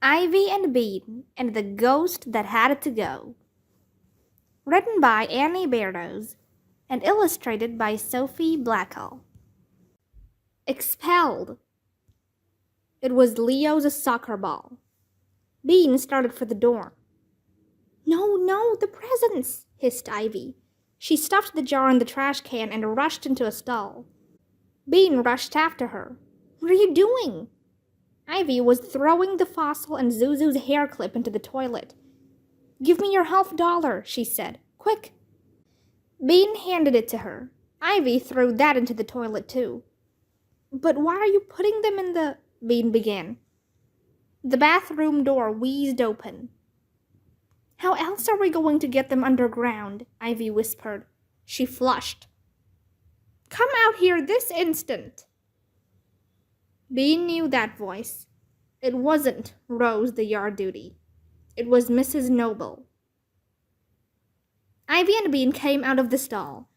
Ivy and Bean and the Ghost That Had to Go. Written by Annie Barrows and illustrated by Sophie Blackall. Expelled. It was Leo's soccer ball. Bean started for the door. No, the presents, hissed Ivy. She stuffed the jar in the trash can and rushed into a stall. Bean rushed after her. What are you doing? Ivy was throwing the fossil and Zuzu's hair clip into the toilet. Give me your $50, she said. Quick! Bean handed it to her. Ivy threw that into the toilet too. But why are you putting them in the... Bean began. The bathroom door wheezed open. How else are we going to get them underground? Ivy whispered. She flushed. Come out here this instant! Bean knew that voice. It wasn't Rose the yard duty. It was Mrs. Noble. Ivy and Bean came out of the stall.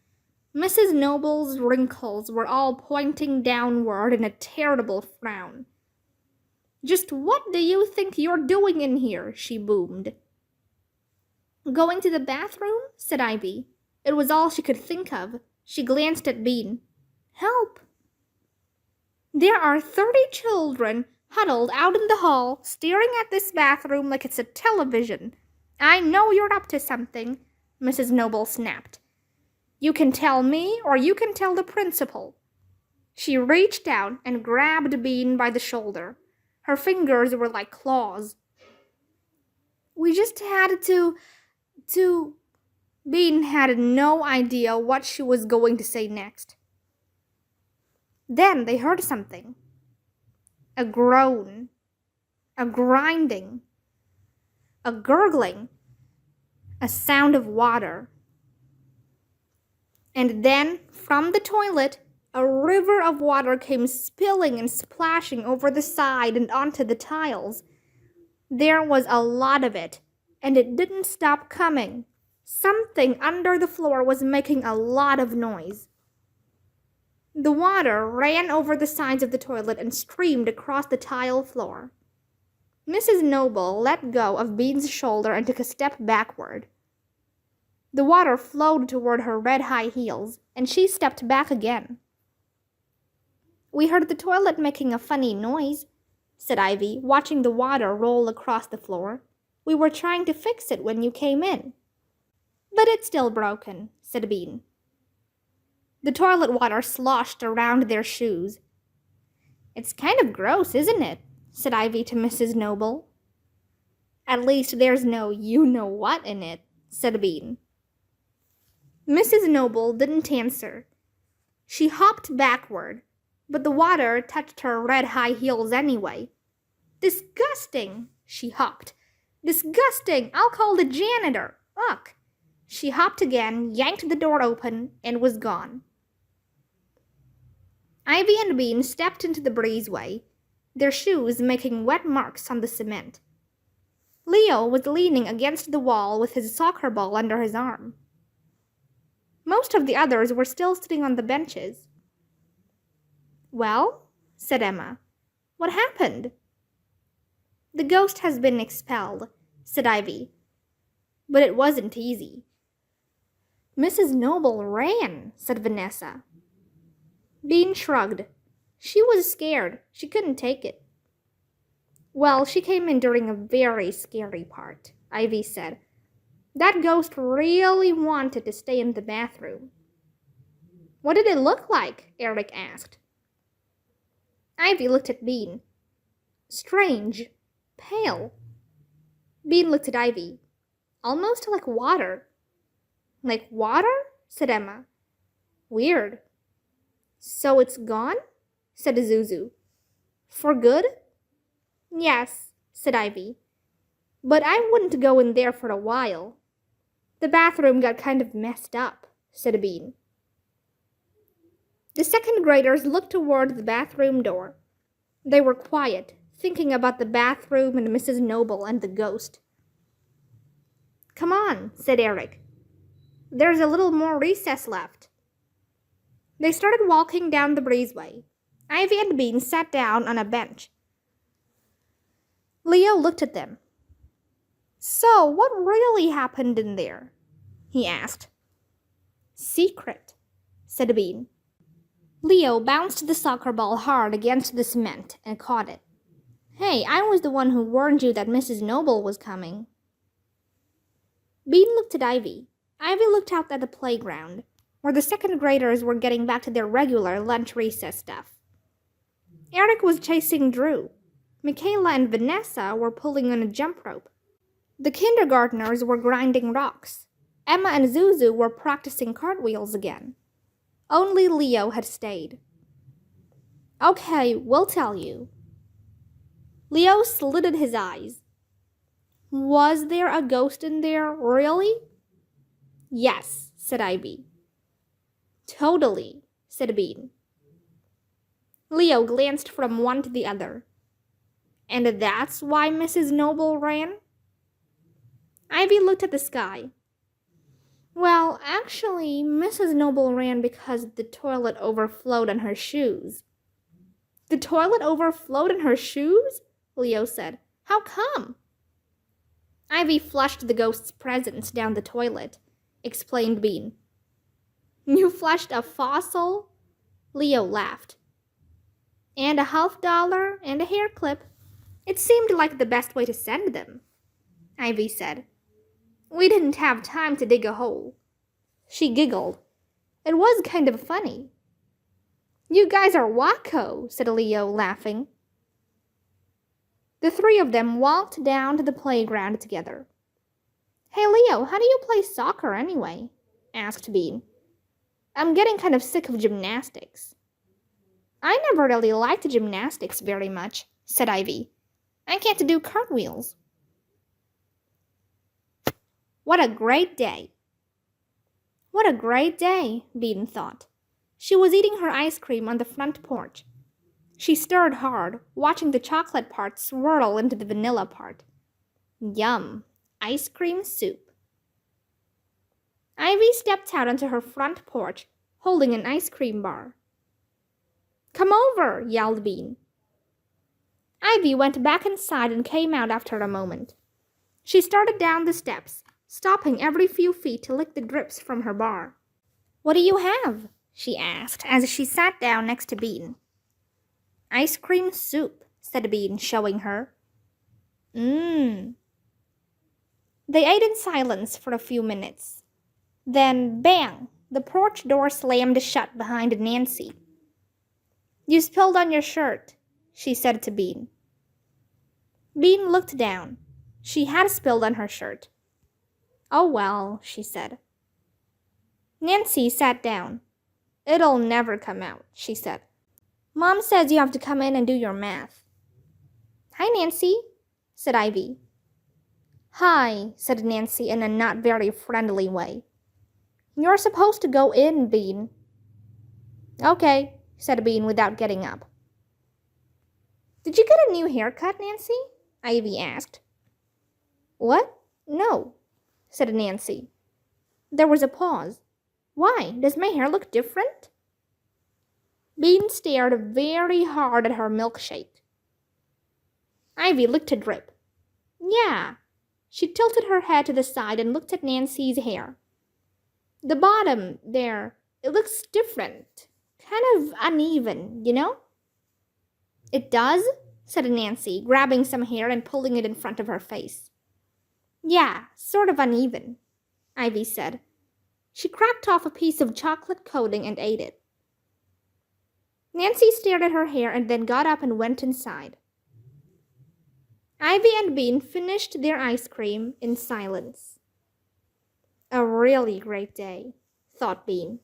Mrs. Noble's wrinkles were all pointing downward in a terrible frown. Just what do you think you're doing in here? She boomed. Going to the bathroom? Said Ivy. It was all she could think of. She glanced at Bean. Help! There are 30 children huddled out in the hall, staring at this bathroom like it's a television. I know you're up to something, Mrs. Noble snapped. You can tell me, or you can tell the principal. She reached out and grabbed Bean by the shoulder. Her fingers were like claws. We just had to... Bean had no idea what she was going to say next. Then they heard something. A groan. A grinding. A gurgling. A sound of water. And then, from the toilet, a river of water came spilling and splashing over the side and onto the tiles. There was a lot of it, and it didn't stop coming. Something under the floor was making a lot of noise. The water ran over the sides of the toilet and streamed across the tile floor. Mrs. Noble let go of Bean's shoulder and took a step backward. The water flowed toward her red high heels, and she stepped back again. We heard the toilet making a funny noise, said Ivy, watching the water roll across the floor. We were trying to fix it when you came in. But it's still broken, said Bean. The toilet water sloshed around their shoes. It's kind of gross, isn't it? Said Ivy to Mrs. Noble. At least there's no you-know-what in it, said Bean. Mrs. Noble didn't answer. She hopped backward, but the water touched her red high heels anyway. Disgusting, she hopped. Disgusting! I'll call the janitor. Ugh! She hopped again, yanked the door open, and was gone. Ivy and Bean stepped into the breezeway, their shoes making wet marks on the cement. Leo was leaning against the wall with his soccer ball under his arm. Most of the others were still sitting on the benches. Well, said Emma, what happened? The ghost has been expelled, said Ivy. But it wasn't easy. Mrs. Noble ran, said Vanessa. Bean shrugged. She was scared. She couldn't take it. Well, she came in during a very scary part, Ivy said. That ghost really wanted to stay in the bathroom. What did it look like? Eric asked. Ivy looked at Bean. Strange. Pale. Bean looked at Ivy. Almost like water. Like water? Said Emma. Weird. So it's gone? Said Zuzu. For good? Yes, said Ivy. But I wouldn't go in there for a while. The bathroom got kind of messed up, said Bean. The second graders looked toward the bathroom door. They were quiet, thinking about the bathroom and Mrs. Noble and the ghost. Come on, said Eric. There's a little more recess left. They started walking down the breezeway. Ivy and Bean sat down on a bench. Leo looked at them. So, what really happened in there? He asked. Secret, said Bean. Leo bounced the soccer ball hard against the cement and caught it. Hey, I was the one who warned you that Mrs. Noble was coming. Bean looked at Ivy. Ivy looked out at the playground, where the second graders were getting back to their regular lunch recess stuff. Eric was chasing Drew. Michaela and Vanessa were pulling on a jump rope. The kindergartners were grinding rocks. Emma and Zuzu were practicing cartwheels again. Only Leo had stayed. Okay, we'll tell you. Leo slitted his eyes. Was there a ghost in there, really? Yes, said Ivy. Totally, said Bean. Leo glanced from one to the other. And that's why Mrs. Noble ran? Ivy looked at the sky. Well, actually, Mrs. Noble ran because the toilet overflowed in her shoes. The toilet overflowed in her shoes? Leo said. How come? Ivy flushed the ghost's presents down the toilet, explained Bean. You flushed a fossil? Leo laughed. And $50 and a hair clip. It seemed like the best way to send them, Ivy said. We didn't have time to dig a hole. She giggled. It was kind of funny. You guys are wacko, said Leo, laughing. The three of them walked down to the playground together. Hey, Leo, how do you play soccer anyway? Asked Bean. I'm getting kind of sick of gymnastics. I never really liked gymnastics very much, said Ivy. I can't do cartwheels. What a great day. What a great day, Bean thought. She was eating her ice cream on the front porch. She stirred hard, watching the chocolate part swirl into the vanilla part. Yum, ice cream soup. Ivy stepped out onto her front porch, holding an ice cream bar. Come over, yelled Bean. Ivy went back inside and came out after a moment. She started down the steps, stopping every few feet to lick the drips from her bar. What do you have? She asked as she sat down next to Bean. Ice cream soup, said Bean, showing her. They ate in silence for a few minutes. Then, bang, the porch door slammed shut behind Nancy. You spilled on your shirt, she said to Bean. Bean looked down. She had spilled on her shirt. Oh well, she said. Nancy sat down. It'll never come out, she said. Mom says you have to come in and do your math. Hi, Nancy, said Ivy. Hi, said Nancy in a not very friendly way. You're supposed to go in, Bean. Okay, said Bean without getting up. Did you get a new haircut, Nancy? Ivy asked. What? No, said Nancy. There was a pause. Why? Does my hair look different? Bean stared very hard at her milkshake. Ivy licked a drip. Yeah. She tilted her head to the side and looked at Nancy's hair. The bottom, there, it looks different. Kind of uneven, you know? It does? Said Nancy, grabbing some hair and pulling it in front of her face. Yeah, sort of uneven, Ivy said. She cracked off a piece of chocolate coating and ate it. Nancy stared at her hair and then got up and went inside. Ivy and Bean finished their ice cream in silence. A really great day, thought Bean.